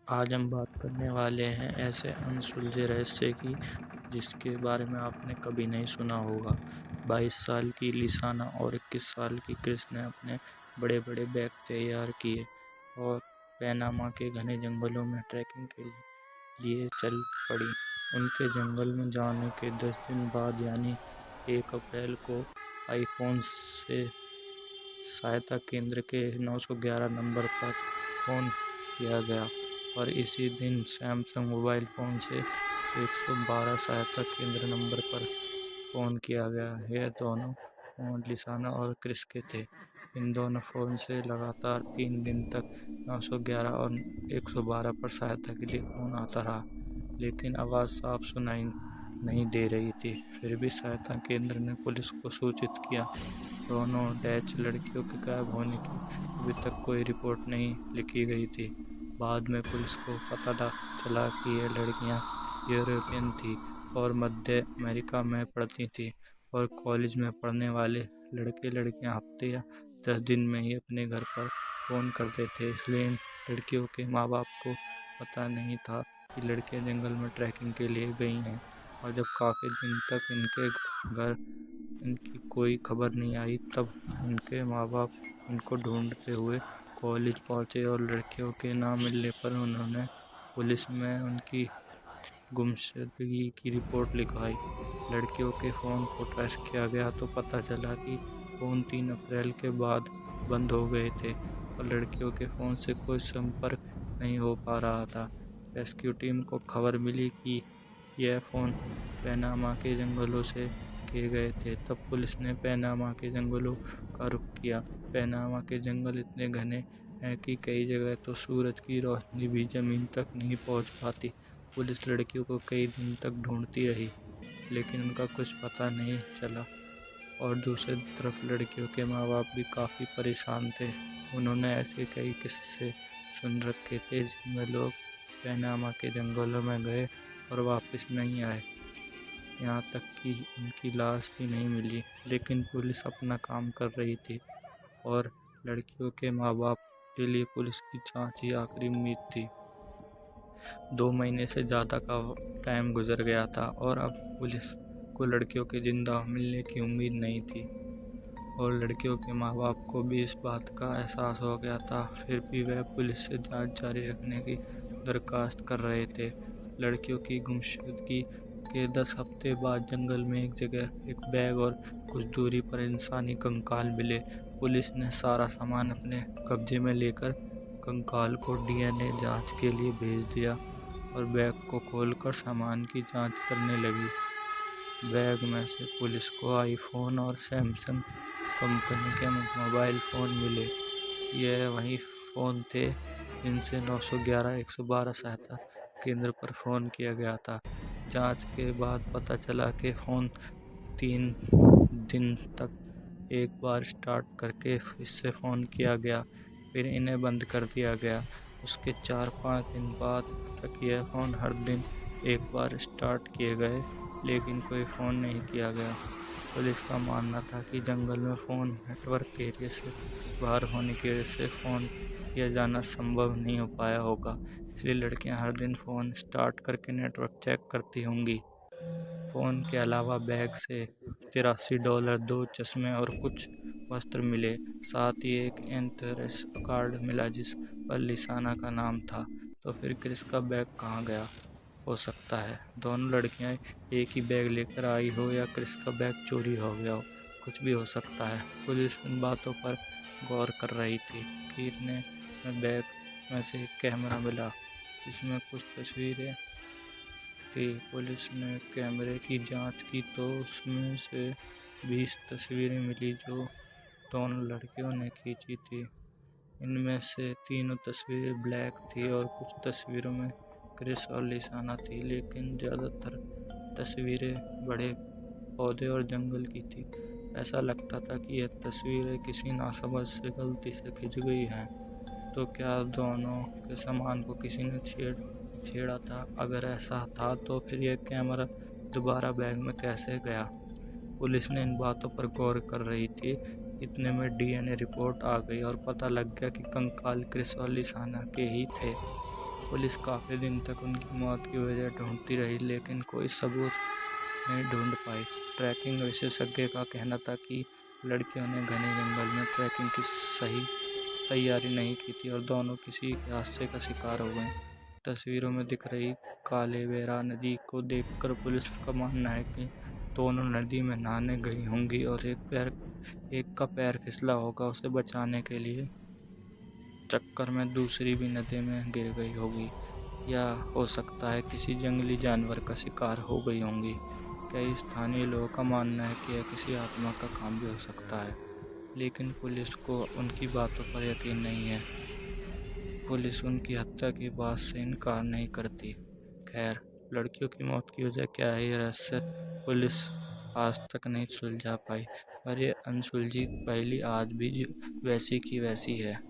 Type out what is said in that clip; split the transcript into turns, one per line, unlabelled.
आज हम बात करने वाले हैं ऐसे अनसुलझे रहस्य की जिसके बारे में आपने कभी नहीं सुना होगा। 22 साल की लिसाना और 21 साल की क्रिस ने अपने बड़े बड़े बैग तैयार किए और पैनामा के घने जंगलों में ट्रैकिंग के लिए चल पड़ी। उनके जंगल में जाने के 10 दिन बाद यानी 1 अप्रैल को आईफोन से सहायता केंद्र के 911 नंबर पर फ़ोन किया गया और इसी दिन सैमसंग मोबाइल फ़ोन से 112 सहायता केंद्र नंबर पर फ़ोन किया गया। यह दोनों फ़ोन लिसाना और क्रिस के थे। इन दोनों फ़ोन से लगातार 3 दिन तक 911 और 112 पर सहायता के लिए फ़ोन आता रहा, लेकिन आवाज़ साफ सुनाई नहीं दे रही थी। फिर भी सहायता केंद्र ने पुलिस को सूचित किया। दोनों डच लड़कियों के गायब होने की अभी तक कोई रिपोर्ट नहीं लिखी गई थी। बाद में पुलिस को पता चला कि ये लड़कियां यूरोपियन थीं और मध्य अमेरिका में पढ़ती थीं और कॉलेज में पढ़ने वाले लड़के लड़कियां हफ्ते या 10 दिन में ही अपने घर पर फ़ोन करते थे। इसलिए इन लड़कियों के माँ बाप को पता नहीं था कि लड़कियां जंगल में ट्रैकिंग के लिए गई हैं। और जब काफ़ी दिन तक इनके घर इनकी कोई खबर नहीं आई, तब इनके माँ बाप इनको ढूंढते हुए कॉलेज पहुंचे और लड़कियों के ना मिलने पर उन्होंने पुलिस में उनकी गुमशुदगी की रिपोर्ट लिखवाई। लड़कियों के फ़ोन को ट्रेस किया गया तो पता चला कि फ़ोन 3 अप्रैल के बाद बंद हो गए थे और लड़कियों के फ़ोन से कोई संपर्क नहीं हो पा रहा था। रेस्क्यू टीम को खबर मिली कि यह फ़ोन पैनामा के जंगलों से किए गए थे। तब पुलिस ने पैनामा के जंगलों का रुख किया। पैनामा के जंगल इतने घने हैं कि कई जगह तो सूरज की रोशनी भी ज़मीन तक नहीं पहुंच पाती। पुलिस लड़कियों को कई दिन तक ढूंढती रही, लेकिन उनका कुछ पता नहीं चला और दूसरी तरफ लड़कियों के माँ बाप भी काफ़ी परेशान थे। उन्होंने ऐसे कई किस्से सुन रखे थे जिनमें लोग पैनामा के जंगलों में गए और वापस नहीं आए, यहाँ तक कि उनकी लाश भी नहीं मिली। लेकिन पुलिस अपना काम कर रही थी और लड़कियों के माँ बाप के लिए पुलिस की जांच ही आखिरी उम्मीद थी। 2 महीने से ज़्यादा का टाइम गुजर गया था और अब पुलिस को लड़कियों के जिंदा मिलने की उम्मीद नहीं थी और लड़कियों के माँ बाप को भी इस बात का एहसास हो गया था। फिर भी वह पुलिस से जांच जारी रखने की दरख्वास्त कर रहे थे। लड़कियों की गुमशुदगी के 10 हफ्ते बाद जंगल में एक जगह एक बैग और कुछ दूरी पर इंसानी कंकाल मिले। पुलिस ने सारा सामान अपने कब्जे में लेकर कंकाल को डीएनए जांच के लिए भेज दिया और बैग को खोलकर सामान की जांच करने लगी। बैग में से पुलिस को आईफोन और सैमसंग कंपनी के मोबाइल फ़ोन मिले। यह वही फ़ोन थे जिनसे 911 112 सहायता केंद्र पर फ़ोन किया गया था। जांच के बाद पता चला कि फ़ोन 3 दिन तक एक बार स्टार्ट करके इससे फ़ोन किया गया, फिर इन्हें बंद कर दिया गया। उसके 4-5 दिन बाद तक यह फ़ोन हर दिन एक बार स्टार्ट किए गए, लेकिन कोई फ़ोन नहीं किया गया। पुलिस का मानना था कि जंगल में फ़ोन नेटवर्क एरिया से बाहर होने की वजह से फ़ोन किया जाना संभव नहीं हो पाया होगा, इसलिए लड़कियां हर दिन फ़ोन स्टार्ट करके नेटवर्क चेक करती होंगी। फ़ोन के अलावा बैग से $83, 2 चश्मे और कुछ वस्त्र मिले। साथ ही एक इंश्योरेंस कार्ड मिला जिस पर लिसाना का नाम था। तो फिर क्रिस का बैग कहाँ गया हो सकता है? दोनों लड़कियां एक ही बैग लेकर आई हो या क्रिस का बैग चोरी हो गया हो, कुछ भी हो सकता है। पुलिस इन बातों पर गौर कर रही थी कि इतने में बैग में से एक कैमरा मिला जिसमें कुछ तस्वीरें थी। पुलिस ने कैमरे की जांच की तो उसमें से 20 तस्वीरें मिली जो दोनों लड़कियों ने खींची थी। इनमें से तीनों तस्वीरें ब्लैक थी और कुछ तस्वीरों में क्रिस और लिसाना थी, लेकिन ज़्यादातर तस्वीरें बड़े पौधे और जंगल की थी। ऐसा लगता था कि यह तस्वीरें किसी नासमझ से गलती से खिंच गई हैं। तो क्या दोनों के सामान को किसी ने छेड़ा था? अगर ऐसा था तो फिर यह कैमरा दोबारा बैग में कैसे गया? पुलिस ने इन बातों पर गौर कर रही थी। इतने में डीएनए रिपोर्ट आ गई और पता लग गया कि कंकाल क्रिस और लिसाना के ही थे। पुलिस काफ़ी दिन तक उनकी मौत की वजह ढूंढती रही, लेकिन कोई सबूत नहीं ढूंढ पाई। ट्रैकिंग विशेषज्ञ का कहना था कि लड़कियों ने घने जंगल में ट्रैकिंग की सही तैयारी नहीं की थी और दोनों किसी के हादसे का शिकार हो गईं। तस्वीरों में दिख रही कालेवेरा नदी को देखकर पुलिस का मानना है कि दोनों नदी में नहाने गई होंगी और एक का पैर फिसला होगा। उसे बचाने के लिए चक्कर में दूसरी भी नदी में गिर गई होगी, या हो सकता है किसी जंगली जानवर का शिकार हो गई होंगी। कई स्थानीय लोगों का मानना है कि यह किसी आत्मा का काम भी हो सकता है, लेकिन पुलिस को उनकी बातों पर यकीन नहीं है। पुलिस उनकी हत्या की बात से इनकार नहीं करती। खैर, लड़कियों की मौत की वजह क्या है, ये रहस्य पुलिस आज तक नहीं सुलझा पाई और ये अनसुलझी पहेली आज भी वैसी की वैसी है।